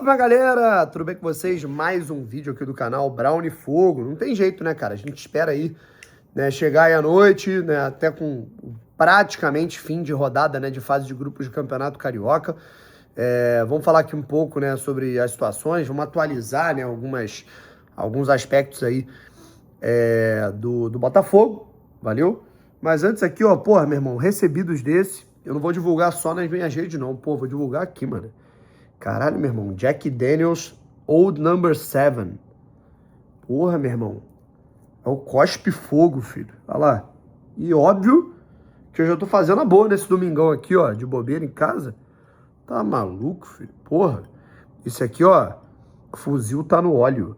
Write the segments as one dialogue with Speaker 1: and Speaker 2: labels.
Speaker 1: minha galera! Tudo bem com vocês? Mais um vídeo aqui do canal Brownie Fogo. Não tem jeito, né, cara? A gente espera aí, né, chegar aí à noite, né, até com praticamente fim de rodada, né, de fase de grupos de Campeonato Carioca. Vamos falar aqui um pouco, né, sobre as situações, vamos atualizar, né, alguns aspectos aí do Botafogo, valeu? Mas antes aqui, ó, porra, meu irmão, recebidos desse, eu não vou divulgar só nas minhas redes, não. Pô, vou divulgar aqui, mano. Caralho, meu irmão, Jack Daniels Old Number 7. Porra, meu irmão. É o Cospe Fogo, filho. Olha lá. E óbvio que eu já tô fazendo a boa nesse domingão aqui, ó, de bobeira em casa. Tá maluco, filho? Porra. Esse aqui, ó, o fuzil tá no óleo.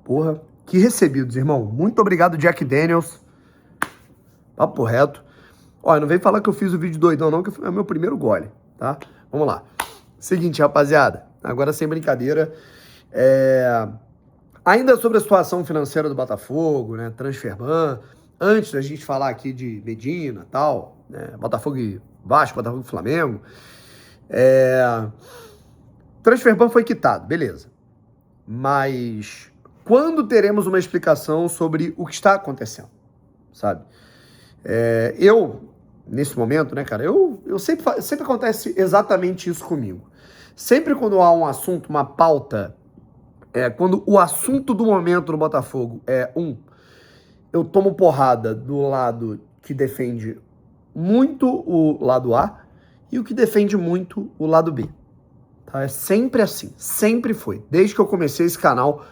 Speaker 1: Porra. Que recebidos, irmão. Muito obrigado, Jack Daniels. Papo reto. Ó, não vem falar que eu fiz o vídeo doidão não, que é o meu primeiro gole, tá? Vamos lá. Seguinte, rapaziada. Agora sem brincadeira. Ainda sobre a situação financeira do Botafogo, né? Transferban. Antes da gente falar aqui de Medina e tal, né? Botafogo e Vasco, Botafogo e Flamengo. Transferban foi quitado, beleza. Mas quando teremos uma explicação sobre o que está acontecendo, sabe? Nesse momento, né, cara, eu sempre acontece exatamente isso comigo. Sempre quando há um assunto, uma pauta, quando o assunto do momento no Botafogo eu tomo porrada do lado que defende muito o lado A e o que defende muito o lado B. Tá? É sempre assim, sempre foi. Desde que eu comecei esse canal,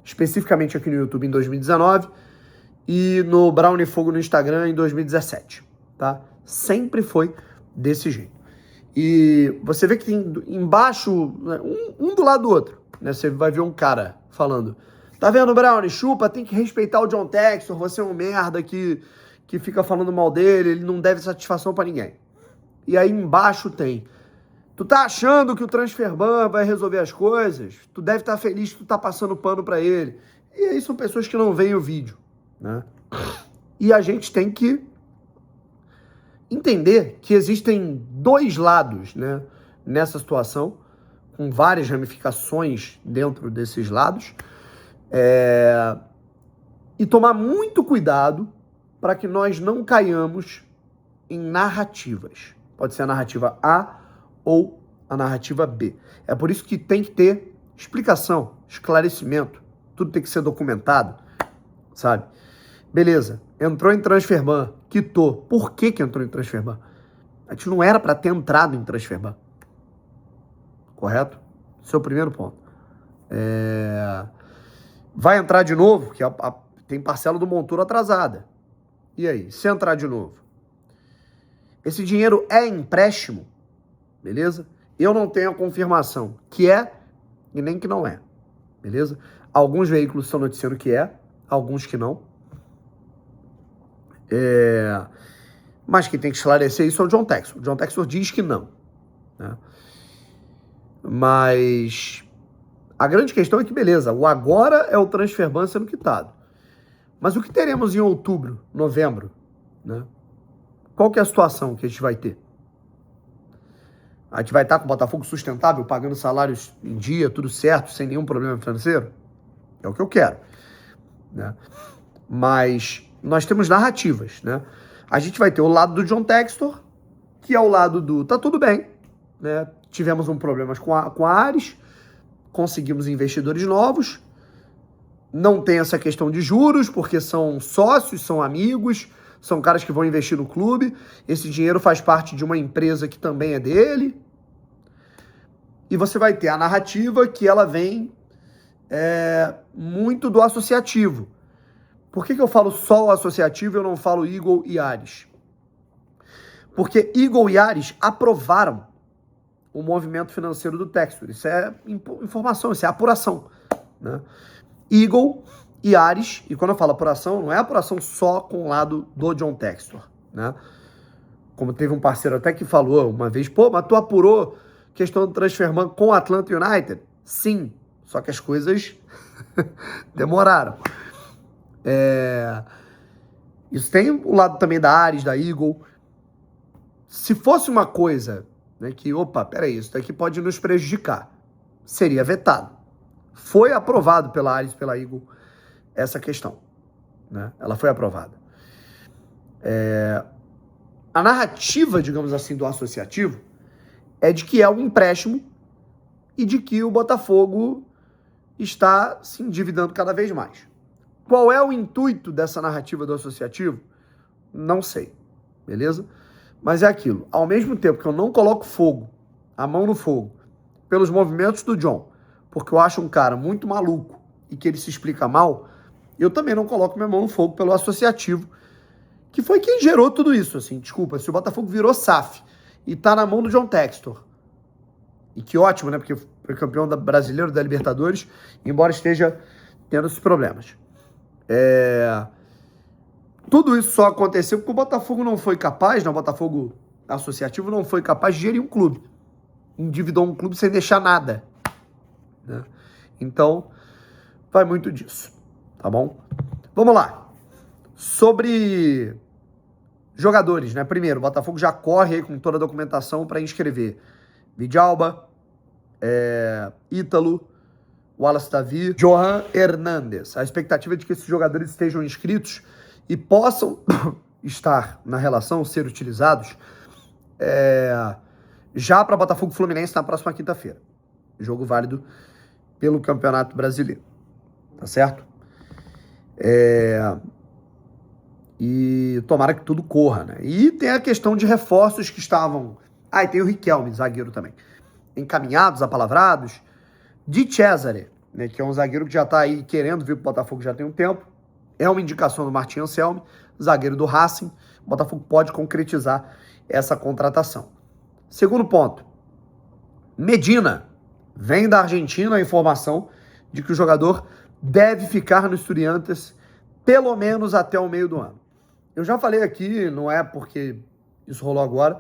Speaker 1: especificamente aqui no YouTube em 2019 e no Brownie Fogo no Instagram em 2017, tá? Sempre foi desse jeito. E você vê que tem embaixo, né, um do lado do outro, né? Você vai ver um cara falando, tá vendo, Brownie? Chupa, tem que respeitar o John Textor, você é um merda que fica falando mal dele, ele não deve satisfação pra ninguém. E aí embaixo tem, tu tá achando que o Transferban vai resolver as coisas? Tu deve estar feliz que tu tá passando pano pra ele. E aí são pessoas que não veem o vídeo, né? E a gente tem que entender que existem dois lados, né, nessa situação, com várias ramificações dentro desses lados, e tomar muito cuidado para que nós não caiamos em narrativas. Pode ser a narrativa A ou a narrativa B. É por isso que tem que ter explicação, esclarecimento, tudo tem que ser documentado, sabe? Beleza, entrou em Transferban, quitou. Por que entrou em Transferban? A gente não era para ter entrado em Transferban. Correto? Esse é o primeiro ponto. Vai entrar de novo, porque tem parcela do Montoro atrasada. E aí, se entrar de novo? Esse dinheiro é empréstimo, beleza? Eu não tenho a confirmação que é e nem que não é, beleza? Alguns veículos estão noticiando que é, alguns que não. Mas quem tem que esclarecer isso é o John Textor. O John Textor diz que não, né? Mas a grande questão é que, beleza, o agora é o Transferban sendo quitado. Mas o que teremos em outubro, novembro, né? Qual que é a situação que a gente vai ter? A gente vai estar com o Botafogo sustentável, pagando salários em dia, tudo certo, sem nenhum problema financeiro? É o que eu quero, né? Mas nós temos narrativas, né? A gente vai ter o lado do John Textor, que é o lado do tá tudo bem, né? Tivemos um problema com a Ares, conseguimos investidores novos, não tem essa questão de juros, porque são sócios, são amigos, são caras que vão investir no clube, esse dinheiro faz parte de uma empresa que também é dele, e você vai ter a narrativa que ela vem muito do associativo. Por que eu falo só o associativo e eu não falo Eagle e Ares? Porque Eagle e Ares aprovaram o movimento financeiro do Textor. Isso é informação, isso é apuração, né? Eagle e Ares, e quando eu falo apuração, não é apuração só com o lado do John Textor, né? Como teve um parceiro até que falou uma vez, pô, mas tu apurou questão do Transferban com o Atlanta United? Sim, só que as coisas demoraram. Isso tem o lado também da Ares, da Eagle. Se fosse uma coisa né, que, opa, peraí, isso daqui pode nos prejudicar, seria vetado. Foi aprovado pela Ares e pela Eagle essa questão, né? Ela foi aprovada. A narrativa, digamos assim, do associativo é de que é um empréstimo e de que o Botafogo está se endividando cada vez mais. Qual é o intuito dessa narrativa do associativo? Não sei, beleza? Mas é aquilo, ao mesmo tempo que eu não coloco a mão no fogo, pelos movimentos do John, porque eu acho um cara muito maluco e que ele se explica mal, eu também não coloco minha mão no fogo pelo associativo, que foi quem gerou tudo isso, assim, desculpa, se o Botafogo virou SAF e tá na mão do John Textor, e que ótimo, né, porque foi campeão brasileiro da Libertadores, embora esteja tendo esses problemas. Tudo isso só aconteceu porque o Botafogo não foi capaz, né, o Botafogo associativo não foi capaz de gerir um clube. Endividou um clube sem deixar nada, né? Então, vai muito disso, tá bom? Vamos lá. Sobre jogadores, né? Primeiro, o Botafogo já corre aí com toda a documentação para inscrever Vidalba, Ítalo, Wallace Davi, Johan Hernandes. A expectativa é de que esses jogadores estejam inscritos e possam estar na relação, ser utilizados já para Botafogo e Fluminense na próxima quinta-feira. Jogo válido pelo Campeonato Brasileiro. Tá certo? E tomara que tudo corra, né? E tem a questão de reforços que estavam... e tem o Riquelme, zagueiro também. Encaminhados, apalavrados. Di Cesare, né, que é um zagueiro que já tá aí querendo vir pro Botafogo já tem um tempo. É uma indicação do Martin Anselmi, zagueiro do Racing. O Botafogo pode concretizar essa contratação. Segundo ponto. Medina. Vem da Argentina a informação de que o jogador deve ficar no Estudiantes pelo menos até o meio do ano. Eu já falei aqui, não é porque isso rolou agora,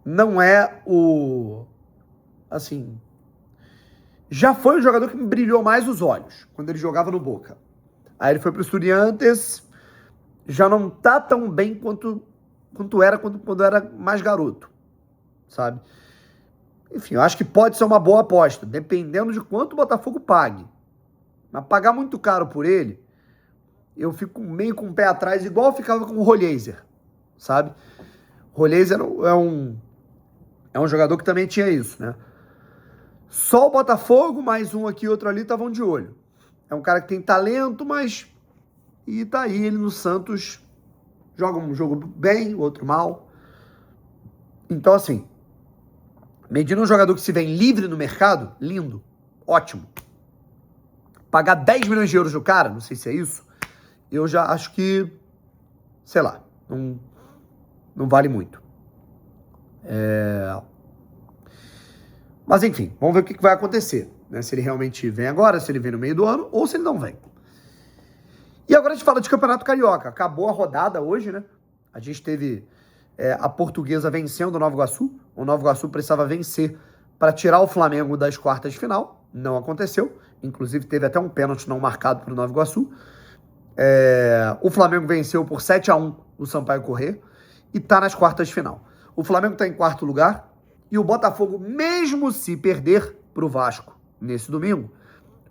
Speaker 1: não é o... assim... já foi o jogador que me brilhou mais os olhos quando ele jogava no Boca. Aí ele foi pro Estudiantes, já não tá tão bem quanto era quando era mais garoto, sabe? Enfim, eu acho que pode ser uma boa aposta, dependendo de quanto o Botafogo pague. Mas pagar muito caro por ele, eu fico meio com o pé atrás, igual eu ficava com o Rolheiser, sabe? O Rolheiser é um jogador que também tinha isso, né? Só o Botafogo, mais um aqui e outro ali, estavam de olho. É um cara que tem talento, mas... e tá aí, ele no Santos joga um jogo bem, o outro mal. Então, assim, Medina é um jogador que se vem livre no mercado, lindo, ótimo. Pagar 10 milhões de euros no cara, não sei se é isso, eu já acho que, sei lá, não vale muito. Mas enfim, vamos ver o que vai acontecer, né? Se ele realmente vem agora, se ele vem no meio do ano, ou se ele não vem. E agora a gente fala de Campeonato Carioca. Acabou a rodada hoje, né? A gente teve a Portuguesa vencendo o Nova Iguaçu. O Nova Iguaçu precisava vencer para tirar o Flamengo das quartas de final. Não aconteceu. Inclusive teve até um pênalti não marcado para o Nova Iguaçu. O Flamengo venceu por 7-1 o Sampaio Corrêa e está nas quartas de final. O Flamengo está em quarto lugar e o Botafogo, mesmo se perder para o Vasco nesse domingo,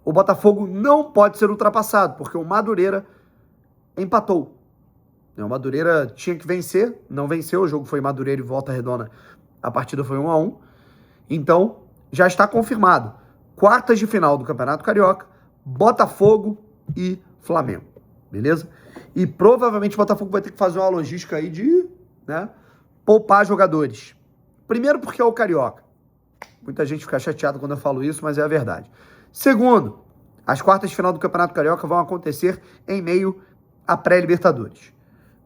Speaker 1: o Botafogo não pode ser ultrapassado, porque o Madureira empatou. O Madureira tinha que vencer, não venceu, o jogo foi Madureira e Volta Redonda, a partida foi 1-1. Então, já está confirmado. Quartas de final do Campeonato Carioca, Botafogo e Flamengo, beleza? E provavelmente o Botafogo vai ter que fazer uma logística aí de, né, poupar jogadores. Primeiro porque é o Carioca. Muita gente fica chateada quando eu falo isso, mas é a verdade. Segundo, as quartas de final do Campeonato Carioca vão acontecer em meio à pré-Libertadores.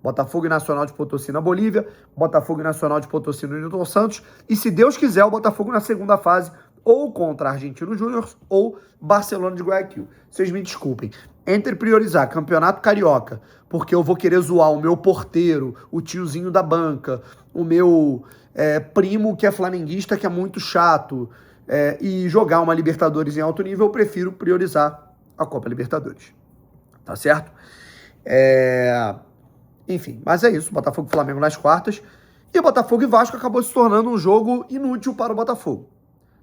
Speaker 1: Botafogo e Nacional de Potosí na Bolívia, Botafogo e Nacional de Potosí no Newton Santos, e se Deus quiser, o Botafogo na segunda fase, ou contra Argentino Júnior, ou Barcelona de Guayaquil. Vocês me desculpem. Entre priorizar Campeonato Carioca, porque eu vou querer zoar o meu porteiro, o tiozinho da banca, o meu primo que é flamenguista, que é muito chato, e jogar uma Libertadores em alto nível, eu prefiro priorizar a Copa Libertadores. Tá certo? Enfim, mas é isso. Botafogo e Flamengo nas quartas. E Botafogo e Vasco acabou se tornando um jogo inútil para o Botafogo.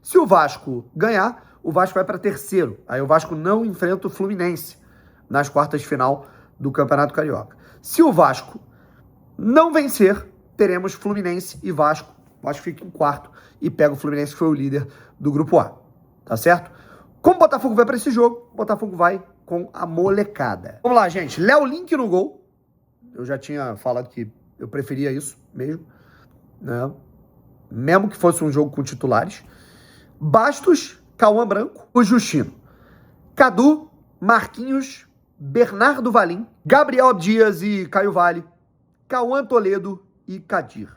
Speaker 1: Se o Vasco ganhar, o Vasco vai para terceiro. Aí o Vasco não enfrenta o Fluminense nas quartas de final do Campeonato Carioca. Se o Vasco não vencer, teremos Fluminense e Vasco. O Vasco fica em quarto e pega o Fluminense, que foi o líder do Grupo A. Tá certo? Como o Botafogo vai para esse jogo, o Botafogo vai com a molecada. Vamos lá, gente. Léo Link no gol. Eu já tinha falado que eu preferia isso mesmo, né? Mesmo que fosse um jogo com titulares. Bastos, Cauã Branco, o Justino. Cadu, Marquinhos, Bernardo Valim, Gabriel Dias e Caio Vale, Cauã Toledo e Kadir.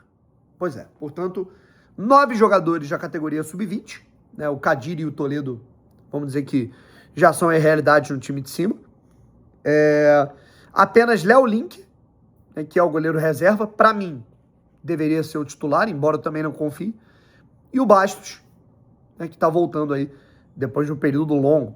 Speaker 1: Pois é, portanto, 9 jogadores da categoria sub-20, né? O Kadir e o Toledo, vamos dizer que já são a realidade no time de cima. Apenas Léo Link, né, que é o goleiro reserva, para mim, deveria ser o titular, embora eu também não confie. E o Bastos, né, que está voltando aí, depois de um período longo,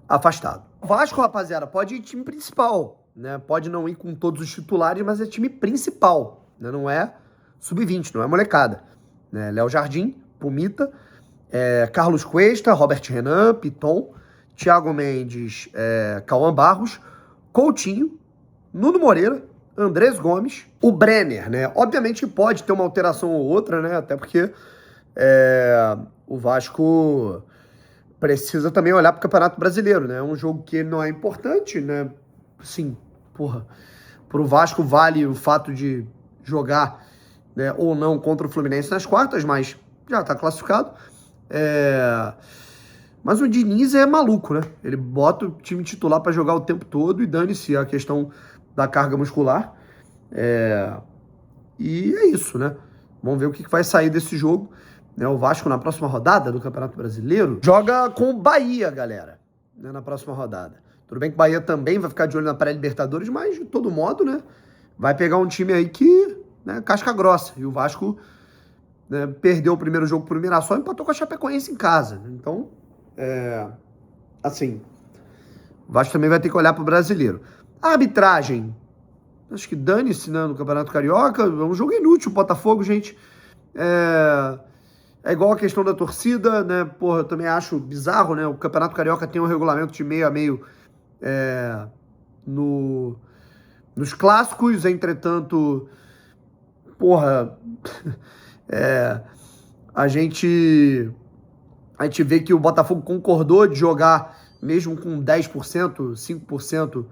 Speaker 1: afastado. O Vasco, rapaziada, pode ir time principal, né? Pode não ir com todos os titulares, mas é time principal, né? Não é sub-20, não é molecada, né? Léo Jardim, Pumita, Carlos Cuesta, Robert Renan, Piton, Thiago Mendes, Cauã Barros, Coutinho, Nuno Moreira, Andrés Gomes, o Brenner, né? Obviamente pode ter uma alteração ou outra, né? Até porque o Vasco precisa também olhar para o Campeonato Brasileiro, né? É um jogo que não é importante, né? Sim, pro Vasco vale o fato de jogar, né, ou não contra o Fluminense nas quartas, mas já tá classificado. Mas o Diniz é maluco, né? Ele bota o time titular para jogar o tempo todo e dane-se a questão da carga muscular. E é isso, né? Vamos ver o que vai sair desse jogo. O Vasco, na próxima rodada do Campeonato Brasileiro, joga com o Bahia, galera, né, na próxima rodada. Tudo bem que o Bahia também vai ficar de olho na pré-Libertadores, mas, de todo modo, né, vai pegar um time aí que, né, casca grossa. E o Vasco, né, perdeu o primeiro jogo pro Mirassol e empatou com a Chapecoense em casa. Então, assim, o Vasco também vai ter que olhar pro brasileiro. A arbitragem, acho que dane-se, né, no Campeonato Carioca. É um jogo inútil, o Botafogo, gente. É igual a questão da torcida, né? Porra, eu também acho bizarro, né? O Campeonato Carioca tem um regulamento de meio a meio nos clássicos, entretanto, porra, a gente vê que o Botafogo concordou de jogar mesmo com 10%, 5%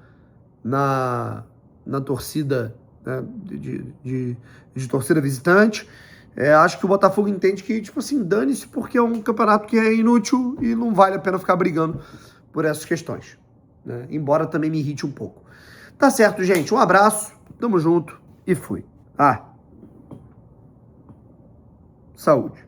Speaker 1: na torcida, né? de torcida visitante. Acho que o Botafogo entende que, tipo assim, dane-se, porque é um campeonato que é inútil e não vale a pena ficar brigando por essas questões, né? Embora também me irrite um pouco. Tá certo, gente. Um abraço, tamo junto e fui. Saúde.